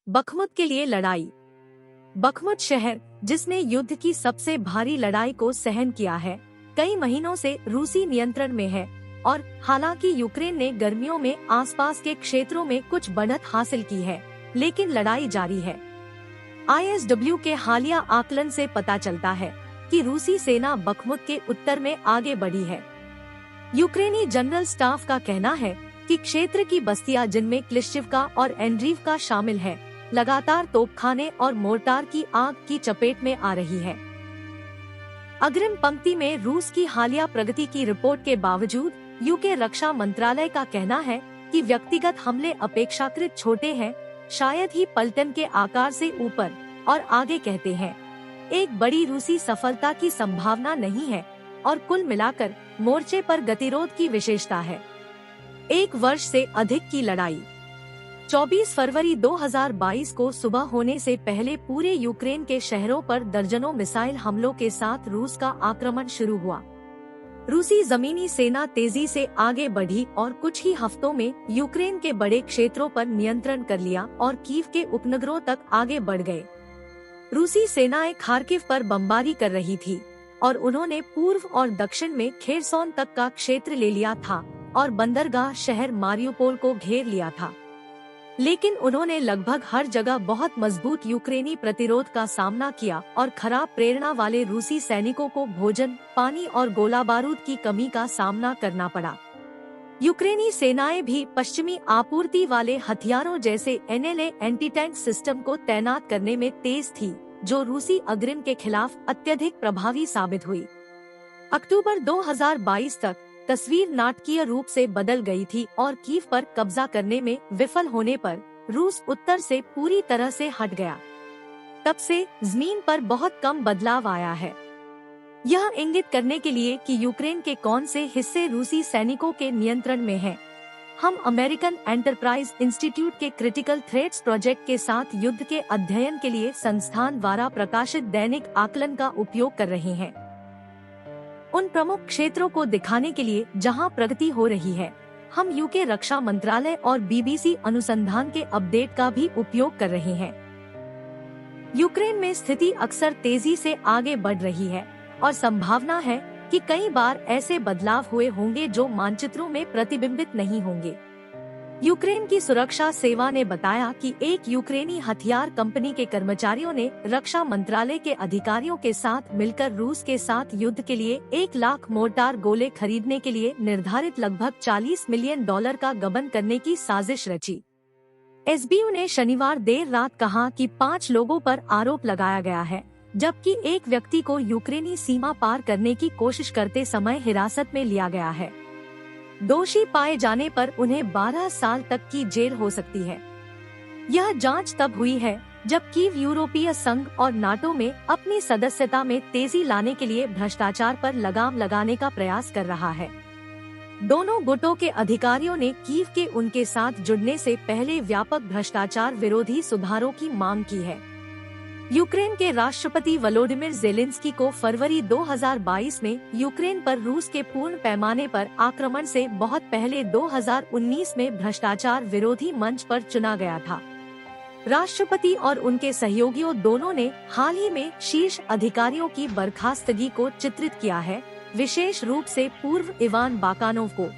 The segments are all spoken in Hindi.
बखमुत के लिए लड़ाई। बखमुत शहर, जिसने युद्ध की सबसे भारी लड़ाई को सहन किया है, कई महीनों से रूसी नियंत्रण में है और हालांकि यूक्रेन ने गर्मियों में आसपास के क्षेत्रों में कुछ बढ़त हासिल की है, लेकिन लड़ाई जारी है। ISW के हालिया आकलन से पता चलता है कि रूसी सेना बखमुत के उत्तर में आगे बढ़ी है। यूक्रेनी जनरल स्टाफ का कहना है कि क्षेत्र की बस्तियां, जिनमें क्लिश्चिवका और एंड्रीवका शामिल है, लगातार तोपखाने और मोर्टार की आग की चपेट में आ रही है। अग्रिम पंक्ति में रूस की हालिया प्रगति की रिपोर्ट के बावजूद यूके रक्षा मंत्रालय का कहना है कि व्यक्तिगत हमले अपेक्षाकृत छोटे हैं, शायद ही पलटन के आकार से ऊपर, और आगे कहते हैं, एक बड़ी रूसी सफलता की संभावना नहीं है और कुल मिलाकर मोर्चे पर गतिरोध की विशेषता है। एक वर्ष से अधिक की लड़ाई। 24 फरवरी 2022 को सुबह होने से पहले पूरे यूक्रेन के शहरों पर दर्जनों मिसाइल हमलों के साथ रूस का आक्रमण शुरू हुआ। रूसी जमीनी सेना तेजी से आगे बढ़ी और कुछ ही हफ्तों में यूक्रेन के बड़े क्षेत्रों पर नियंत्रण कर लिया और कीव के उपनगरों तक आगे बढ़ गए। रूसी सेनाएं खार्किव पर बमबारी कर रही थी और उन्होंने पूर्व और दक्षिण में खेरसोन तक का क्षेत्र ले लिया था और बंदरगाह शहर मारियुपोल को घेर लिया था। लेकिन उन्होंने लगभग हर जगह बहुत मजबूत यूक्रेनी प्रतिरोध का सामना किया और खराब प्रेरणा वाले रूसी सैनिकों को भोजन, पानी और गोला बारूद की कमी का सामना करना पड़ा। यूक्रेनी सेनाएं भी पश्चिमी आपूर्ति वाले हथियारों जैसे NLA एंटी टैंक सिस्टम को तैनात करने में तेज थी, जो रूसी अग्रिम के खिलाफ अत्यधिक प्रभावी साबित हुई। अक्टूबर 2022 तक तस्वीर नाटकीय रूप से बदल गई थी और कीव पर कब्जा करने में विफल होने पर रूस उत्तर से पूरी तरह से हट गया। तब से जमीन पर बहुत कम बदलाव आया है। यह इंगित करने के लिए कि यूक्रेन के कौन से हिस्से रूसी सैनिकों के नियंत्रण में हैं, हम अमेरिकन एंटरप्राइज इंस्टीट्यूट के क्रिटिकल थ्रेट्स प्रोजेक्ट के साथ युद्ध के अध्ययन के लिए संस्थान द्वारा प्रकाशित दैनिक आकलन का उपयोग कर रहे हैं। उन प्रमुख क्षेत्रों को दिखाने के लिए जहां प्रगति हो रही है, हम यूके रक्षा मंत्रालय और BBC अनुसंधान के अपडेट का भी उपयोग कर रहे हैं। यूक्रेन में स्थिति अक्सर तेजी से आगे बढ़ रही है और संभावना है कि कई बार ऐसे बदलाव हुए होंगे जो मानचित्रों में प्रतिबिंबित नहीं होंगे। यूक्रेन की सुरक्षा सेवा ने बताया कि एक यूक्रेनी हथियार कंपनी के कर्मचारियों ने रक्षा मंत्रालय के अधिकारियों के साथ मिलकर रूस के साथ युद्ध के लिए 1 लाख मोर्टार गोले खरीदने के लिए निर्धारित लगभग $40 मिलियन का गबन करने की साजिश रची। SBU ने शनिवार देर रात कहा कि 5 लोगों पर आरोप लगाया गया है, जबकि एक व्यक्ति को यूक्रेनी सीमा पार करने की कोशिश करते समय हिरासत में लिया गया है। दोषी पाए जाने पर उन्हें 12 साल तक की जेल हो सकती है। यह जांच तब हुई है जब कीव यूरोपीय संघ और नाटो में अपनी सदस्यता में तेजी लाने के लिए भ्रष्टाचार पर लगाम लगाने का प्रयास कर रहा है। दोनों गुटों के अधिकारियों ने कीव के उनके साथ जुड़ने से पहले व्यापक भ्रष्टाचार विरोधी सुधारों की मांग की है। यूक्रेन के राष्ट्रपति वोलोडिमिर ज़ेलेंस्की को फरवरी 2022 में यूक्रेन पर रूस के पूर्ण पैमाने पर आक्रमण से बहुत पहले 2019 में भ्रष्टाचार विरोधी मंच पर चुना गया था। राष्ट्रपति और उनके सहयोगियों दोनों ने हाल ही में शीर्ष अधिकारियों की बर्खास्तगी को चित्रित किया है, विशेष रूप से पूर्व इवान बाकानोव को।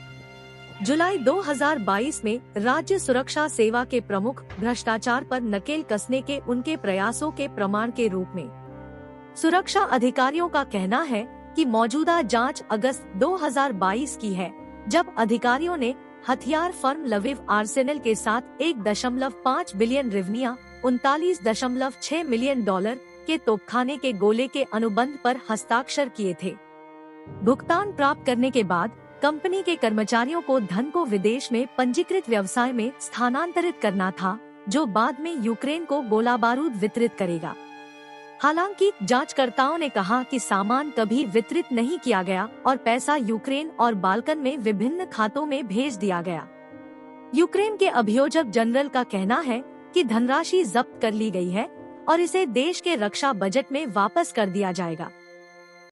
जुलाई 2022 में राज्य सुरक्षा सेवा के प्रमुख भ्रष्टाचार पर नकेल कसने के उनके प्रयासों के प्रमाण के रूप में। सुरक्षा अधिकारियों का कहना है कि मौजूदा जांच अगस्त 2022 की है, जब अधिकारियों ने हथियार फर्म लविव आर्सेनल के साथ 1.5 बिलियन रिवनिया, $39.6 मिलियन के तोपखाने के गोले के अनुबंध पर हस्ताक्षर किए थे। भुगतान प्राप्त करने के बाद कंपनी के कर्मचारियों को धन को विदेश में पंजीकृत व्यवसाय में स्थानांतरित करना था, जो बाद में यूक्रेन को गोला बारूद वितरित करेगा। हालांकि जांचकर्ताओं ने कहा कि सामान कभी वितरित नहीं किया गया और पैसा यूक्रेन और बाल्कन में विभिन्न खातों में भेज दिया गया। यूक्रेन के अभियोजक जनरल का कहना है कि धनराशि जब्त कर ली गई है और इसे देश के रक्षा बजट में वापस कर दिया जाएगा।